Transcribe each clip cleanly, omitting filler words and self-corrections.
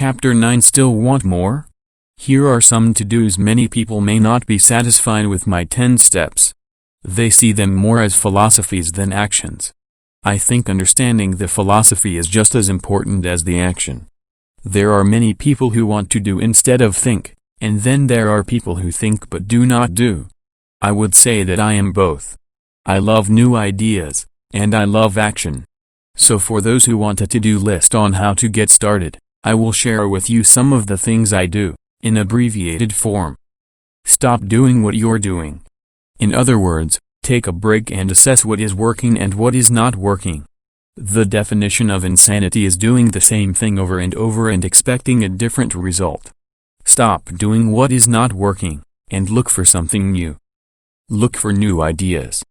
Chapter 9 still want more? Here are some to-dos. Many people may not be satisfied with my 10 steps. They see them more as philosophies than actions. I think understanding the philosophy is just as important as the action. There are many people who want to do instead of think, and then there are people who think but do not do. I would say that I am both. I love new ideas, and I love action. So for those who want a to-do list on how to get started, I will share with you some of the things I do, in abbreviated form. Stop doing what you're doing. In other words, take a break and assess what is working and what is not working. The definition of insanity is doing the same thing over and over and expecting a different result. Stop doing what is not working, and look for something new. Look for new ideas.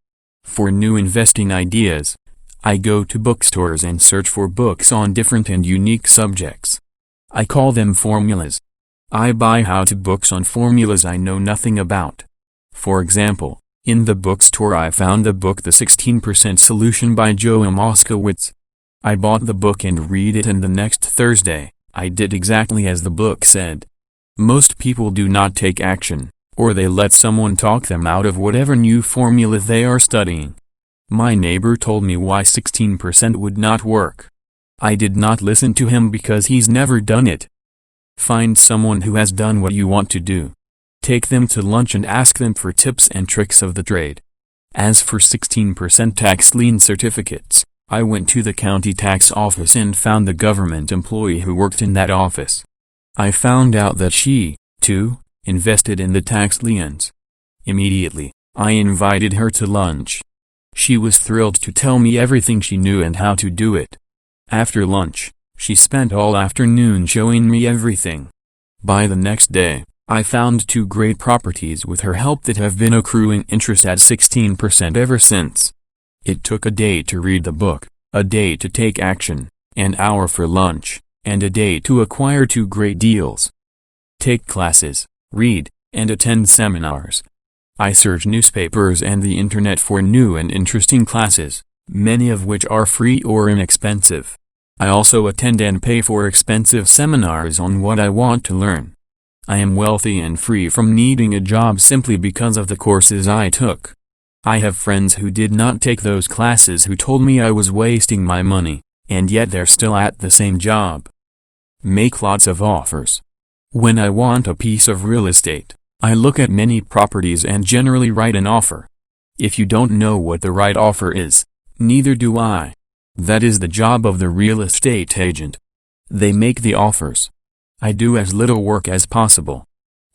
For new investing ideas, I go to bookstores and search for books on different and unique subjects. I call them formulas. I buy how-to books on formulas I know nothing about. For example, in the bookstore I found the book The 16% Solution by Joe Moskowitz. I bought the book and read it, and the next Thursday, I did exactly as the book said. Most people do not take action, or they let someone talk them out of whatever new formula they are studying. My neighbor told me why 16% would not work. I did not listen to him because he's never done it. Find someone who has done what you want to do. Take them to lunch and ask them for tips and tricks of the trade. As for 16% tax lien certificates, I went to the county tax office and found the government employee who worked in that office. I found out that she, too, invested in the tax liens. Immediately, I invited her to lunch. She was thrilled to tell me everything she knew and how to do it. After lunch, she spent all afternoon showing me everything. By the next day, I found 2 great properties with her help that have been accruing interest at 16% ever since. It took a day to read the book, a day to take action, an hour for lunch, and a day to acquire 2 great deals. Take classes, read, and attend seminars. I search newspapers and the internet for new and interesting classes, many of which are free or inexpensive. I also attend and pay for expensive seminars on what I want to learn. I am wealthy and free from needing a job simply because of the courses I took. I have friends who did not take those classes who told me I was wasting my money, and yet they're still at the same job. Make lots of offers. When I want a piece of real estate, I look at many properties and generally write an offer. If you don't know what the right offer is, neither do I. That is the job of the real estate agent. They make the offers. I do as little work as possible.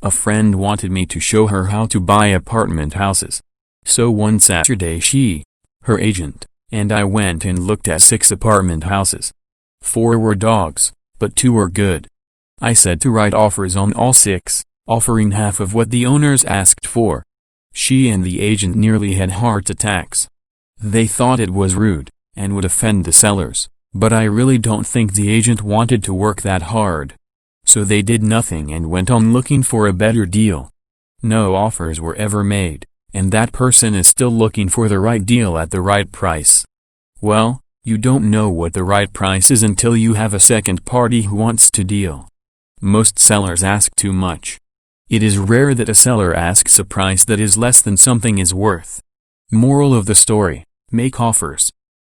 A friend wanted me to show her how to buy apartment houses. So one Saturday she, her agent, and I went and looked at 6 apartment houses. 4 were dogs, but 2 were good. I said to write offers on all 6. Offering half of what the owners asked for. She and the agent nearly had heart attacks. They thought it was rude, and would offend the sellers, but I really don't think the agent wanted to work that hard. So they did nothing and went on looking for a better deal. No offers were ever made, and that person is still looking for the right deal at the right price. Well, you don't know what the right price is until you have a second party who wants to deal. Most sellers ask too much. It is rare that a seller asks a price that is less than something is worth. Moral of the story, make offers.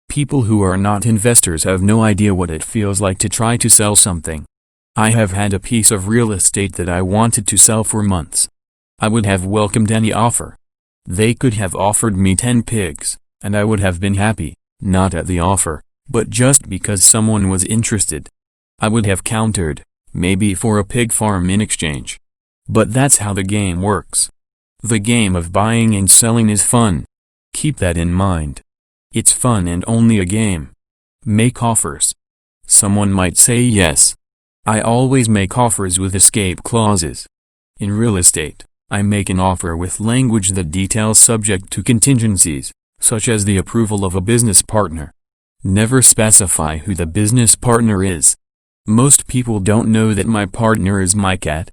People who are not investors have no idea what it feels like to try to sell something. I have had a piece of real estate that I wanted to sell for months. I would have welcomed any offer. They could have offered me 10 pigs, and I would have been happy, not at the offer, but just because someone was interested. I would have countered, maybe for a pig farm in exchange. But that's how the game works. The game of buying and selling is fun. Keep that in mind. It's fun and only a game. Make offers. Someone might say yes. I always make offers with escape clauses. In real estate, I make an offer with language that details subject to contingencies, such as the approval of a business partner. Never specify who the business partner is. Most people don't know that my partner is my cat.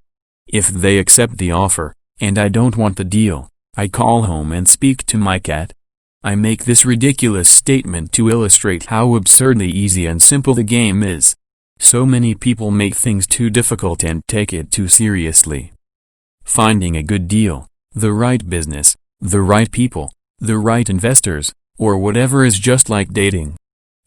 If they accept the offer, and I don't want the deal, I call home and speak to my cat. I make this ridiculous statement to illustrate how absurdly easy and simple the game is. So many people make things too difficult and take it too seriously. Finding a good deal, the right business, the right people, the right investors, or whatever is just like dating.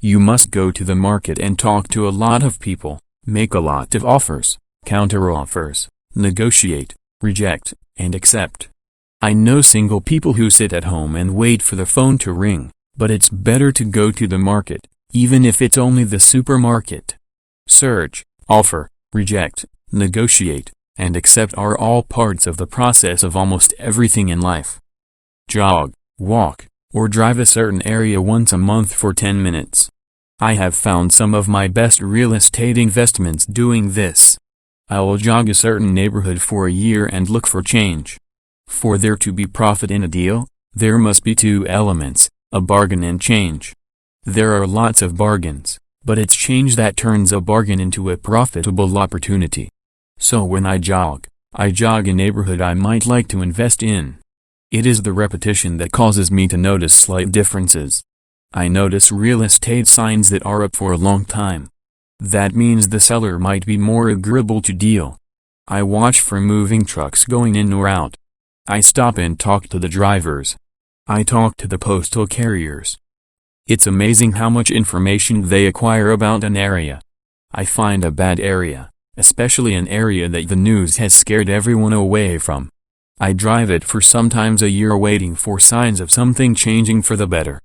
You must go to the market and talk to a lot of people, make a lot of offers, counter-offers, negotiate, reject, and accept. I know single people who sit at home and wait for the phone to ring, but it's better to go to the market, even if it's only the supermarket. Search, offer, reject, negotiate, and accept are all parts of the process of almost everything in life. Jog, walk, or drive a certain area once a month for 10 minutes. I have found some of my best real estate investments doing this. I will jog a certain neighborhood for a year and look for change. For there to be profit in a deal, there must be two elements, a bargain and change. There are lots of bargains, but it's change that turns a bargain into a profitable opportunity. So when I jog a neighborhood I might like to invest in. It is the repetition that causes me to notice slight differences. I notice real estate signs that are up for a long time. That means the seller might be more agreeable to deal. I watch for moving trucks going in or out. I stop and talk to the drivers. I talk to the postal carriers. It's amazing how much information they acquire about an area. I find a bad area, especially an area that the news has scared everyone away from. I drive it for sometimes a year waiting for signs of something changing for the better.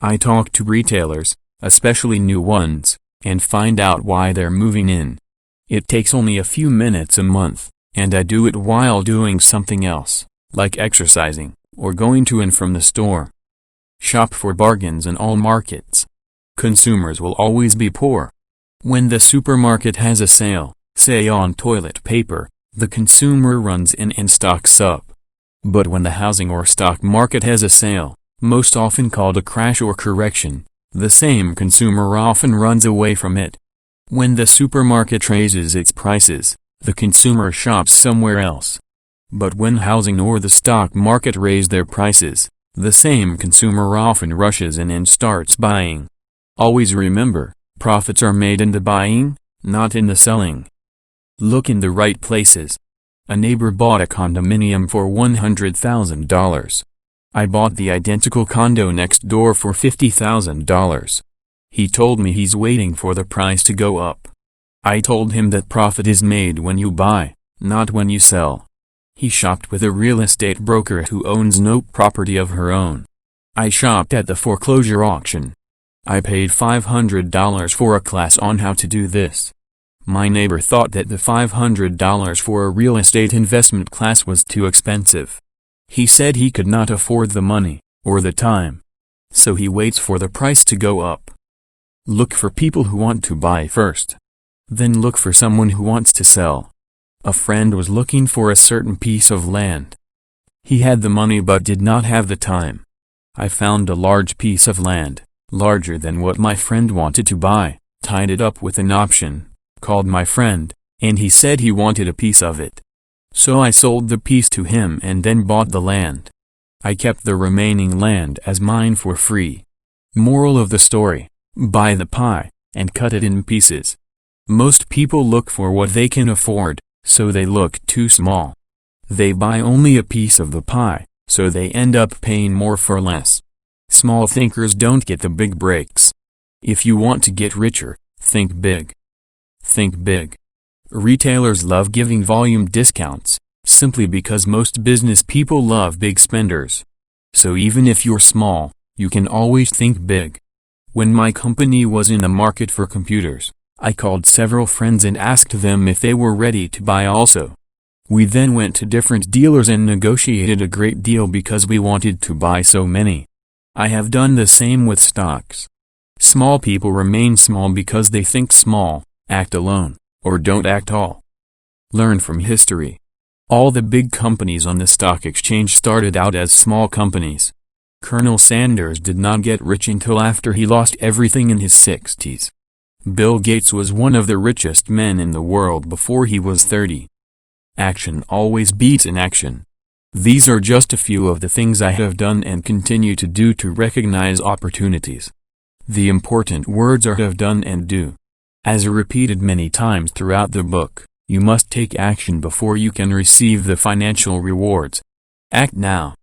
I talk to retailers, especially new ones, and find out why they're moving in. It takes only a few minutes a month, and I do it while doing something else, like exercising, or going to and from the store. Shop for bargains in all markets. Consumers will always be poor. When the supermarket has a sale, say on toilet paper, the consumer runs in and stocks up. But when the housing or stock market has a sale, most often called a crash or correction, the same consumer often runs away from it. When the supermarket raises its prices, the consumer shops somewhere else. But when housing or the stock market raise their prices, the same consumer often rushes in and starts buying. Always remember, profits are made in the buying, not in the selling. Look in the right places. A neighbor bought a condominium for $100,000. I bought the identical condo next door for $50,000. He told me he's waiting for the price to go up. I told him that profit is made when you buy, not when you sell. He shopped with a real estate broker who owns no property of her own. I shopped at the foreclosure auction. I paid $500 for a class on how to do this. My neighbor thought that the $500 for a real estate investment class was too expensive. He said he could not afford the money, or the time. So he waits for the price to go up. Look for people who want to buy first. Then look for someone who wants to sell. A friend was looking for a certain piece of land. He had the money but did not have the time. I found a large piece of land, larger than what my friend wanted to buy, tied it up with an option, called my friend, and he said he wanted a piece of it. So I sold the piece to him and then bought the land. I kept the remaining land as mine for free. Moral of the story: buy the pie, and cut it in pieces. Most people look for what they can afford, so they look too small. They buy only a piece of the pie, so they end up paying more for less. Small thinkers don't get the big breaks. If you want to get richer, think big. Think big. Retailers love giving volume discounts, simply because most business people love big spenders. So even if you're small, you can always think big. When my company was in the market for computers, I called several friends and asked them if they were ready to buy also. We then went to different dealers and negotiated a great deal because we wanted to buy so many. I have done the same with stocks. Small people remain small because they think small, act alone, or don't act all. Learn from history. All the big companies on the stock exchange started out as small companies. Colonel Sanders did not get rich until after he lost everything in his 60s. Bill Gates was one of the richest men in the world before he was 30. Action always beats inaction. These are just a few of the things I have done and continue to do to recognize opportunities. The important words are have done and do. As repeated many times throughout the book, you must take action before you can receive the financial rewards. Act now.